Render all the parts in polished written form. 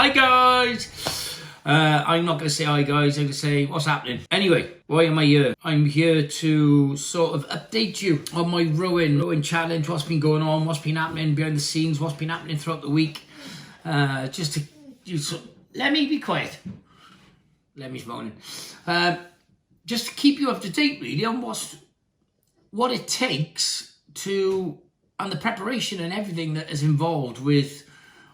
Hi guys! I'm not going to say hi guys, I'm going to say what's happening. Anyway, why am I here? I'm here to sort of update you on my rowing challenge, what's been going on, what's been happening behind the scenes, what's been happening throughout the week. Just to, let me be quiet. Lemmy's moaning. Just to keep you up to date really on what it takes to, and the preparation and everything that is involved with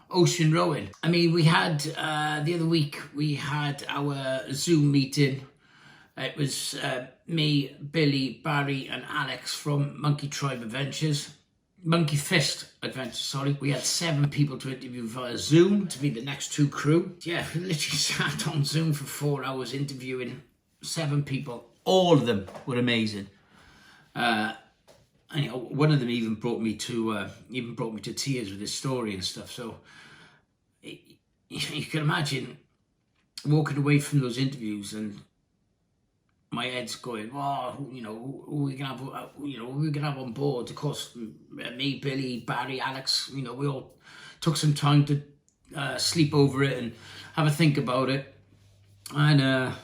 ocean rowing. I mean, we had, the other week, we had our Zoom meeting. It was me, Billy, Barry and Alex from Monkey Fist Adventures, sorry. We had 7 people to interview via Zoom to be the next 2 crew. Yeah, we literally sat on Zoom for 4 hours interviewing 7 people. All of them were amazing. And, one of them even brought me to tears with his story and stuff. So you can imagine walking away from those interviews and my head's going, oh, who we can have, who we can have on board. Of course, me, Billy, Barry, Alex, we all took some time to sleep over it and have a think about it. And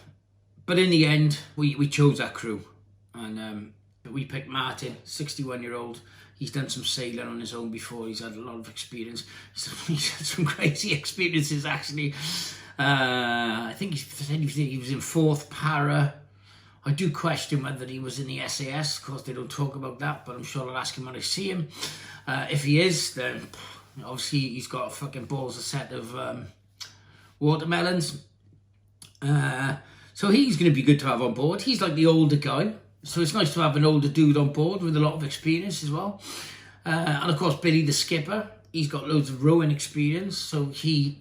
but in the end, we chose that crew, and we picked Martin, 61-year-old. He's done some sailing on his own before. He's had a lot of experience. He's had some crazy experiences, actually. I think he was in 4th para. I do question whether he was in the SAS. Of course, they don't talk about that, but I'm sure I'll ask him when I see him. If he is, then obviously he's got a fucking balls a set of watermelons. So he's going to be good to have on board. He's like the older guy. So it's nice to have an older dude on board with a lot of experience as well. And of course, Billy, the skipper, he's got loads of rowing experience. So he,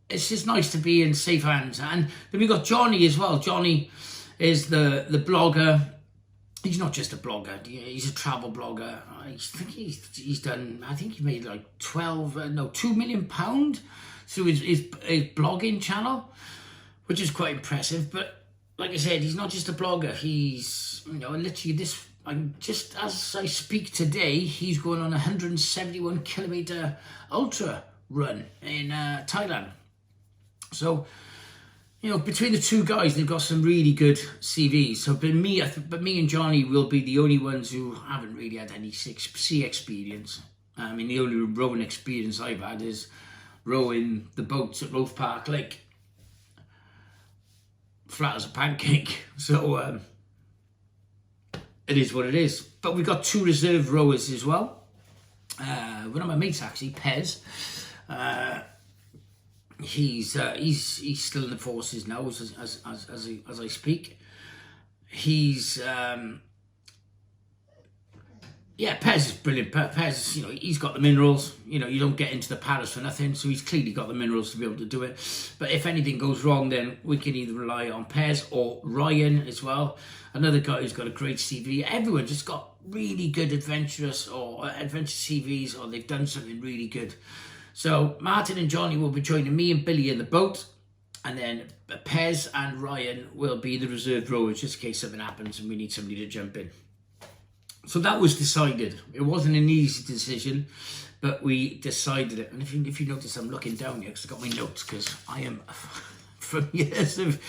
it's just nice to be in safe hands. And then we got Johnny as well. Johnny is the blogger. He's not just a blogger. He's a travel blogger. I think he's done, I think he made like £2 million through his blogging channel, which is quite impressive. But like I said, he's not just a blogger. He's, literally just as I speak today, he's going on a 171 kilometer ultra run in Thailand. So, between the 2 guys, they've got some really good CVs. So, but me and Johnny will be the only ones who haven't really had any sea experience. I mean, the only rowing experience I've had is rowing the boats at Roath Park Lake. Flat as a pancake. So it is what it is. But we've got 2 reserve rowers as well. One of my mates, actually, Pez. He's still in the forces now as I speak. He's Pez is brilliant. Pez, he's got the minerals. You don't get into the Paris for nothing, so he's clearly got the minerals to be able to do it. But if anything goes wrong, then we can either rely on Pez or Ryan as well. Another guy who's got a great CV. Everyone just got really good adventure CVs, or they've done something really good. So Martin and Johnny will be joining me and Billy in the boat, and then Pez and Ryan will be the reserve rowers, just in case something happens and we need somebody to jump in. So that was decided. It wasn't an easy decision, but we decided it. And if you notice, I'm looking down here because I've got my notes, because I am from years of,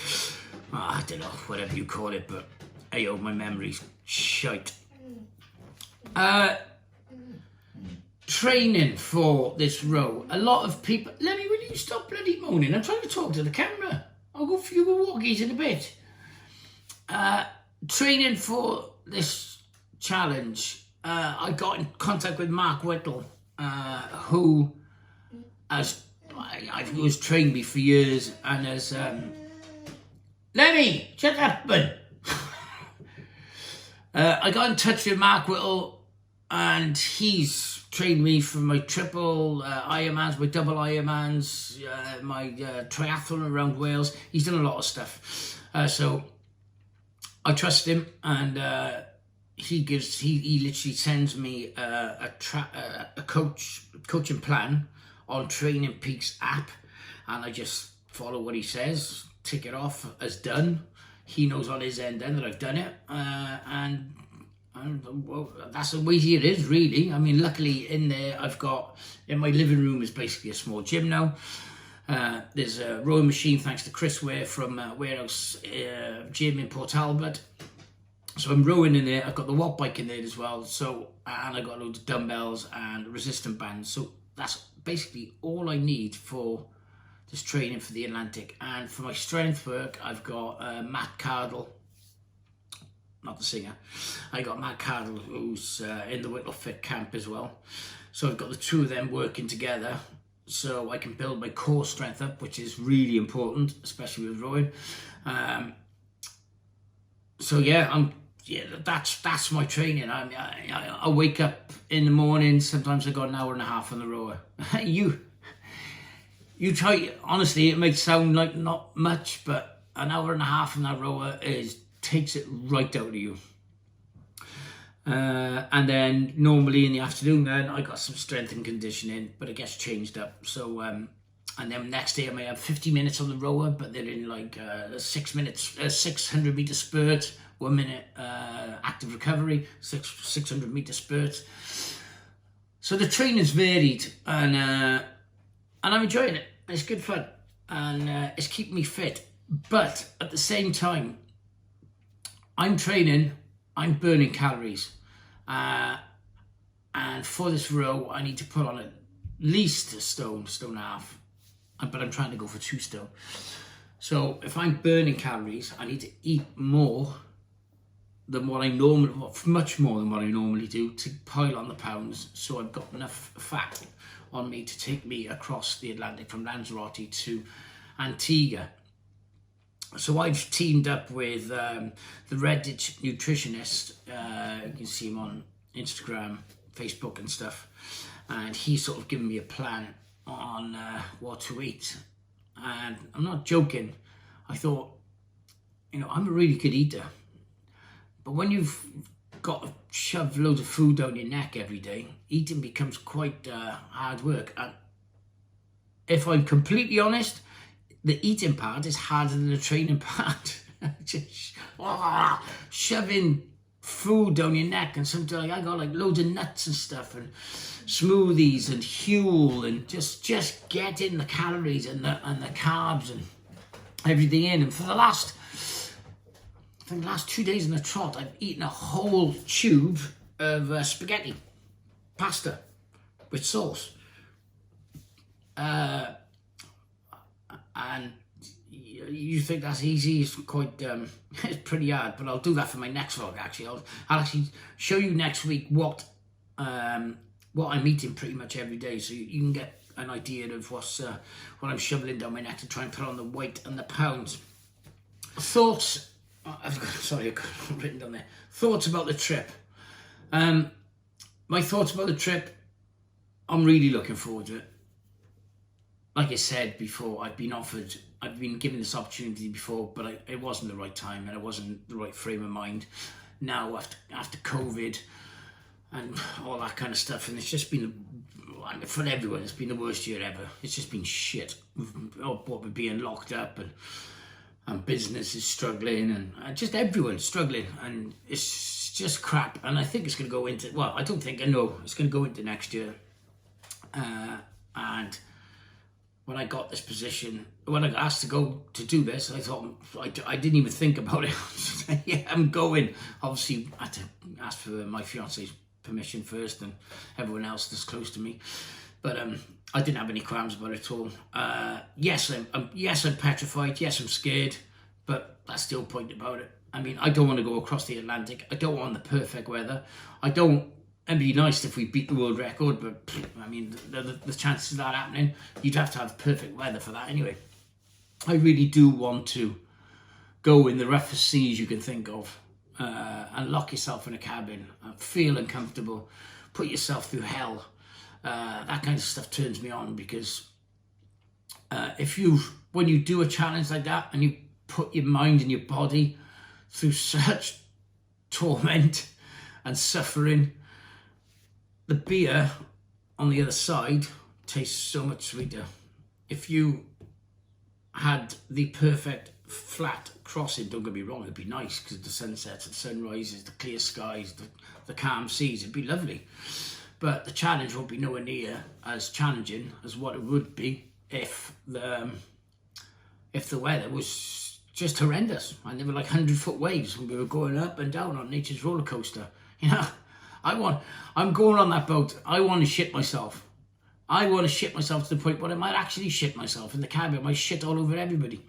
I don't know, whatever you call it, but hey, my memory's shite. Training for this row. A lot of people, Lemmy, will you stop bloody moaning? I'm trying to talk to the camera. I'll go for you walkies in a bit. Training for this challenge, I got in contact with Mark Whittle, who was trained me for years, and as Lemmy, shut up, man. I got in touch with Mark Whittle, and he's trained me for my triple Ironmans, my double Ironmans, my triathlon around Wales. He's done a lot of stuff, so I trust him, and he literally sends me a coaching plan on Training Peaks app, and I just follow what he says, tick it off as done. He knows on his end then that I've done it, and well, that's the way it is, really. I mean, luckily in there, in my living room is basically a small gym now. There's a rowing machine thanks to Chris Ware from Warehouse Gym in Port Talbot. So I'm rowing in there. I've got the watt bike in there as well. So, and I've got loads of dumbbells and resistant bands. So that's basically all I need for this training for the Atlantic. And for my strength work, I've got Matt Cardle, not the singer. I got Matt Cardle, who's in the Whittle Fit camp as well. So I've got the two of them working together, so I can build my core strength up, which is really important, especially with rowing. So yeah, that's my training. I wake up in the morning. Sometimes I got an hour and a half on the rower. you try. Honestly, it might sound like not much, but an hour and a half on that rower takes it right out of you. And then normally in the afternoon, then I got some strength and conditioning, but it gets changed up. So and then next day I may have 50 minutes on the rower, but they're in like 6 minutes, 600 meter spurt, 1 minute active recovery, 600 meter spurt. So the training's varied, and I'm enjoying it. It's good fun, and it's keeping me fit. But at the same time, I'm training, I'm burning calories, and for this row I need to put on at least a stone and a half, but I'm trying to go for 2 stone. So if I'm burning calories, I need to eat more than what I normally, much more than what I normally do, to pile on the pounds, so I've got enough fat on me to take me across the Atlantic from Lanzarote to Antigua. So I've teamed up with the Redditch nutritionist. You can see him on Instagram, Facebook and stuff. And he's sort of given me a plan on what to eat. And I'm not joking. I thought, I'm a really good eater. But when you've got to shove loads of food down your neck every day, eating becomes quite hard work. And if I'm completely honest, the eating part is harder than the training part. Just shoving food down your neck, and sometimes I got like loads of nuts and stuff, and smoothies and Huel, and just getting the calories and the carbs and everything in. And for the last 2 days in the trot, I've eaten a whole tube of spaghetti, pasta with sauce. And you think that's easy? It's quite, it's pretty hard, but I'll do that for my next vlog. Actually, I'll actually show you next week what I'm eating pretty much every day, so you can get an idea of what I'm shoveling down my neck to try and put on the weight and the pounds. Thoughts. I've got it written down there. Thoughts about the trip. My thoughts about the trip. I'm really looking forward to it. Like I said before, I've been given this opportunity before, but it wasn't the right time, and it wasn't the right frame of mind. Now, after COVID and all that kind of stuff, and it's just been, for everyone, it's been the worst year ever. It's just been shit. What with being locked up, and business is struggling, and just everyone's struggling, and it's just crap. And I think it's going to go into, I know it's going to go into next year. And when I got this position, when I got asked to do this, I thought, I didn't even think about it. Yeah, I'm going. Obviously, I had to ask for my fiance's permission first, and everyone else that's close to me. But I didn't have any qualms about it at all. Yes, I'm petrified. Yes, I'm scared. But that's the whole point about it. I mean, I don't want to go across the Atlantic. I don't want the perfect weather. It'd be nice if we beat the world record, but I mean, the chances of that happening, you'd have to have perfect weather for that anyway. I really do want to go in the roughest seas you can think of, and lock yourself in a cabin, feel uncomfortable, put yourself through hell. That kind of stuff turns me on, because when you do a challenge like that and you put your mind and your body through such torment and suffering, the beer on the other side tastes so much sweeter. If you had the perfect flat crossing, don't get me wrong, it'd be nice, because the sunsets and sunrises, the clear skies, the calm seas, it'd be lovely. But the challenge won't be nowhere near as challenging as what it would be if the weather was just horrendous and there were like 100-foot waves and we were going up and down on nature's roller coaster. You know, I'm going on that boat. I want to shit myself. I want to shit myself to the point where I might actually shit myself in the cabin. I might shit all over everybody.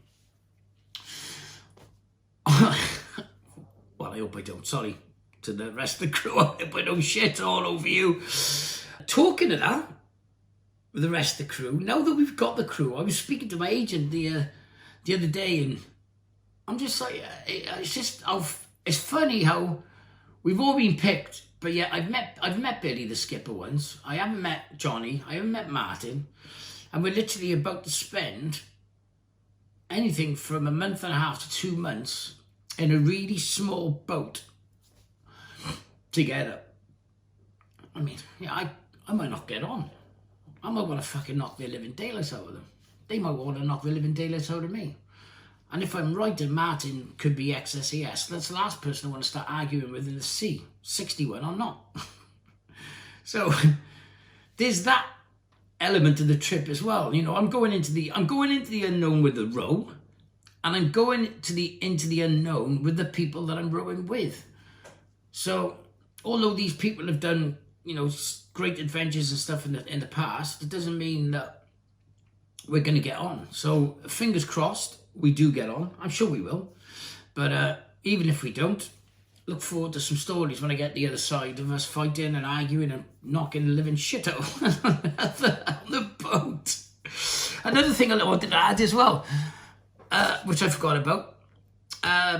Well, I hope I don't. Sorry to the rest of the crew. I hope I don't shit all over you. Talking of that, with the rest of the crew, now that we've got the crew, I was speaking to my agent the other day, and I'm just like, it's funny how we've all been picked, but yeah, I've met Billy the skipper once. I haven't met Johnny. I haven't met Martin, and we're literally about to spend anything from a month and a half to 2 months in a really small boat together. I mean, yeah, I might not get on. I might want to fucking knock the living daylights out of them. They might want to knock the living daylights out of me. And if I'm right, and Martin could be ex-SAS, that's the last person I want to start arguing with in the sea. 61 or not. So there's that element of the trip as well. You know, I'm going into the unknown with the row, and I'm going into the unknown with the people that I'm rowing with. So although these people have done, you know, great adventures and stuff in the past, it doesn't mean that we're going to get on. So fingers crossed we do get on. I'm sure we will. But even if we don't, look forward to some stories when I get the other side of us fighting and arguing and knocking the living shit out on the boat. Another thing I wanted to add as well, which I forgot about,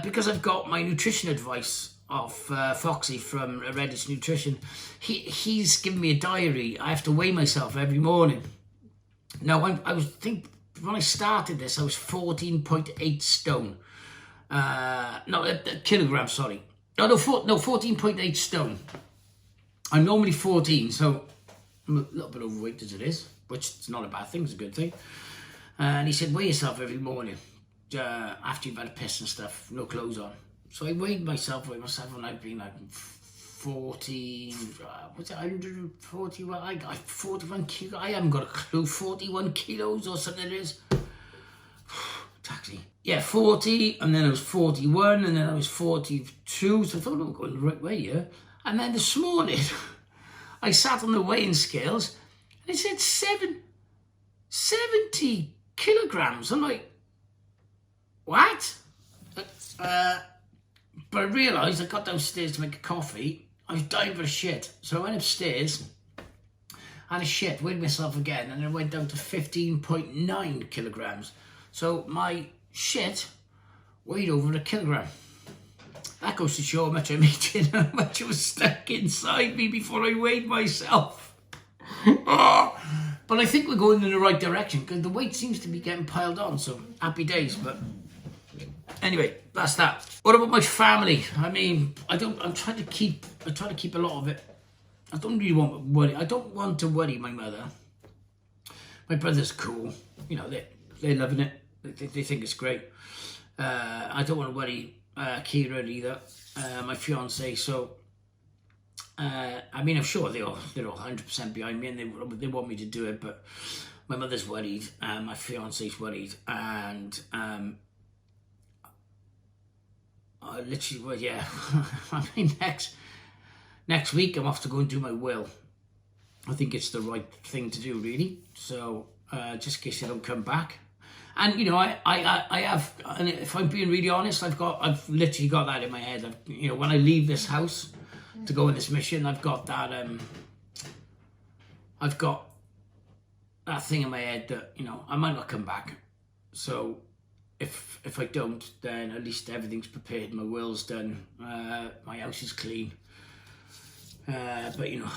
because I've got my nutrition advice off Foxy from Reddit's Nutrition. He's given me a diary. I have to weigh myself every morning. Now, when I started this, I was 14.8 stone. Kilograms, sorry. No, 14.8 stone. I'm normally 14, so I'm a little bit overweight as it is, which is not a bad thing, it's a good thing. And he said, weigh yourself every morning after you've had a piss and stuff, no clothes on. So I weighed myself, and I've been like 40, what's it, 140, well, I got 41 kilos, I haven't got a clue, 41 kilos or something it is. Taxi. Yeah, 40, and then I was 41, and then I was 42, so I thought I'm going the right way here. And then this morning, I sat on the weighing scales, and it said 70 kilograms. I'm like, what? But I realised I got downstairs to make a coffee. I was dying for a shit. So I went upstairs, had a shit, weighed myself again, and it went down to 15.9 kilograms. So my shit weighed over a kilogram. That goes to show how much I'm eating, how much was stuck inside me before I weighed myself. But I think we're going in the right direction because the weight seems to be getting piled on, so happy days. But anyway, that's that. What about my family? I mean, I try to keep a lot of it. I don't really want to worry. I don't want to worry my mother. My brother's cool. You know, they're loving it. They think it's great. I don't want to worry Kira either, my fiance. So, I mean, I'm sure they're all 100% behind me, and they want me to do it. But my mother's worried, my fiance's worried, and I literally, well, yeah. I mean, next week I'm off to go and do my will. I think it's the right thing to do, really. So, just in case I don't come back. And, you know, I have, and if I'm being really honest, I've literally got that in my head. You know, when I leave this house to go on this mission, I've got that thing in my head that, you know, I might not come back. So if I don't, then at least everything's prepared. My will's done. My house is clean. But, you know,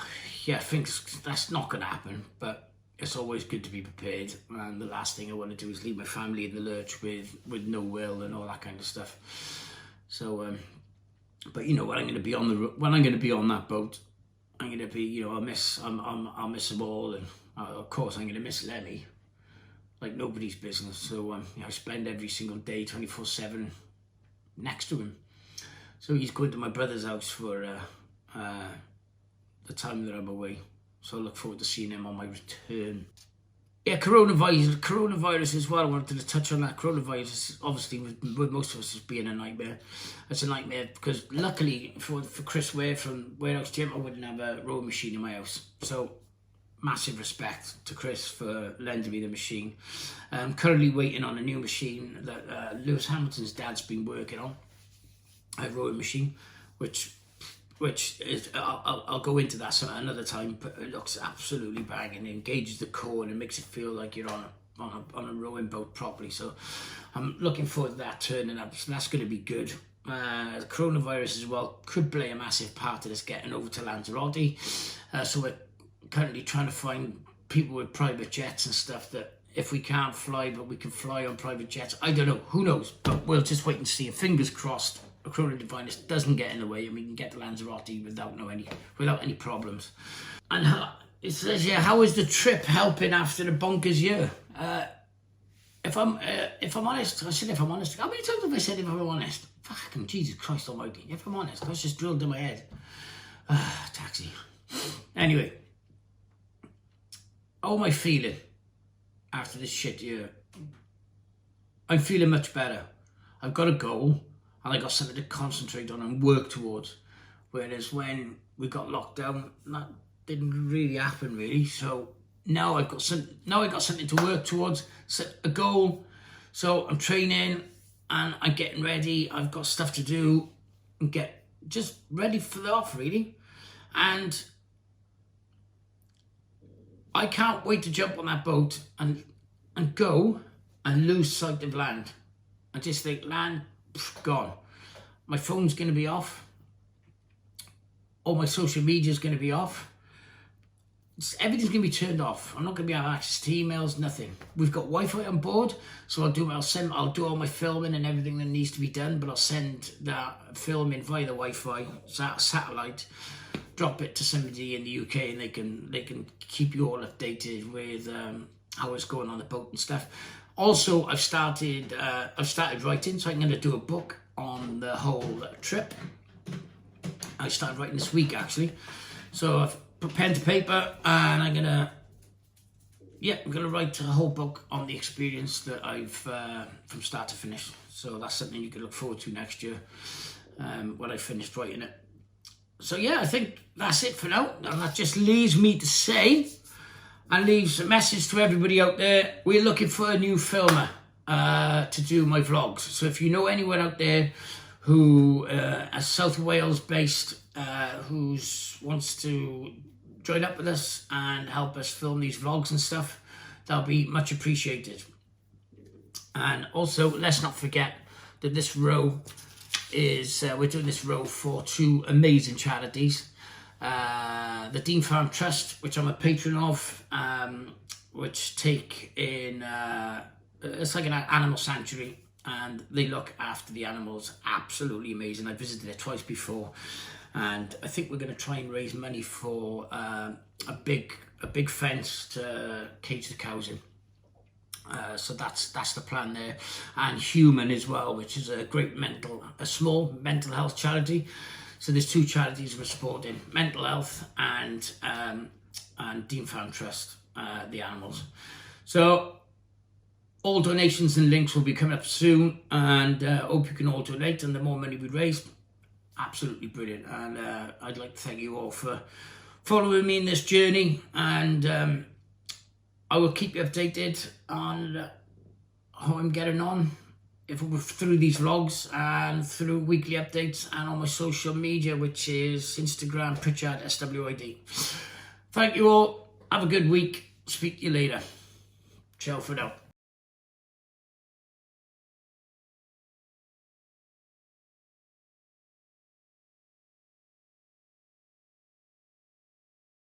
yeah, I think that's not going to happen. But it's always good to be prepared, and the last thing I want to do is leave my family in the lurch with no will and all that kind of stuff. So, but you know, when I'm going to be on that boat, I'm going to be, you know, I'll miss them all, and of course I'm going to miss Lemmy, like nobody's business. So, you know, I spend every single day 24/7 next to him. So he's going to my brother's house for the time that I'm away. So I look forward to seeing him on my return. Yeah, coronavirus as well. I wanted to touch on that. Coronavirus, obviously, with most of us, is being a nightmare. It's a nightmare because luckily for Chris Ware from Warehouse Gym, I wouldn't have a rowing machine in my house. So massive respect to Chris for lending me the machine. I'm currently waiting on a new machine that Lewis Hamilton's dad's been working on, a rowing machine, which is, I'll go into that another time, but it looks absolutely banging. It engages the core and it makes it feel like you're on a rowing boat properly. So I'm looking forward to that turning up. So that's going to be good. The coronavirus as well could play a massive part of this getting over to Lanzarote. So we're currently trying to find people with private jets and stuff that if we can't fly, but we can fly on private jets. I don't know, who knows? But we'll just wait and see. Fingers crossed. Coronavirus doesn't get in the way and we can get to Lanzarote without any problems. And it says here, how is the trip helping after the bonkers year? If I'm honest, I said if I'm honest. How many times have I said if I'm honest? Fucking Jesus Christ Almighty! If I'm honest, that's just drilled in my head. Taxi. Anyway, how am I feeling after this shit year? I'm feeling much better. I've got a goal. And I got something to concentrate on and work towards. Whereas when we got locked down, that didn't really happen really. So now I've got something to work towards, set a goal. So I'm training and I'm getting ready. I've got stuff to do and get just ready for the off really. And I can't wait to jump on that boat and go and lose sight of land. I just think land, gone. My phone's going to be off. All my social media is going to be off. Everything's going to be turned off. I'm not going to be able to access to emails, nothing. We've got Wi-Fi on board, so I'll do all my filming and everything that needs to be done, but I'll send that filming via the Wi-Fi satellite, drop it to somebody in the UK, and they can keep you all updated with how it's going on the boat and stuff. Also, I've started writing, so I'm going to do a book on the whole trip. I started writing this week, actually. So I've put pen to paper, and I'm gonna write a whole book on the experience that I've from start to finish. So that's something you can look forward to next year when I finished writing it. So yeah, I think that's it for now. And that just leaves me to say, and leaves a message to everybody out there. We're looking for a new filmer to do my vlogs. So if you know anyone out there who is South Wales based, who wants to join up with us and help us film these vlogs and stuff, that'll be much appreciated. And also, let's not forget that this row is, we're doing this row for two amazing charities. The Dean Farm Trust, which I'm a patron of, which take in, it's like an animal sanctuary, and they look after the animals. Absolutely amazing. I visited it twice before, and I think we're going to try and raise money for a big fence to cage the cows in. So that's the plan there. And Human as well, which is a small mental health charity. So there's two charities we're supporting: mental health and Dean Farm Trust, the animals. So all donations and links will be coming up soon, and hope you can all donate. And the more money we raise, absolutely brilliant. And I'd like to thank you all for following me in this journey, and I will keep you updated on how I'm getting on through these vlogs and through weekly updates and on my social media, which is Instagram, Pritchard, SWYD. Thank you all. Have a good week. Speak to you later. Ciao for now.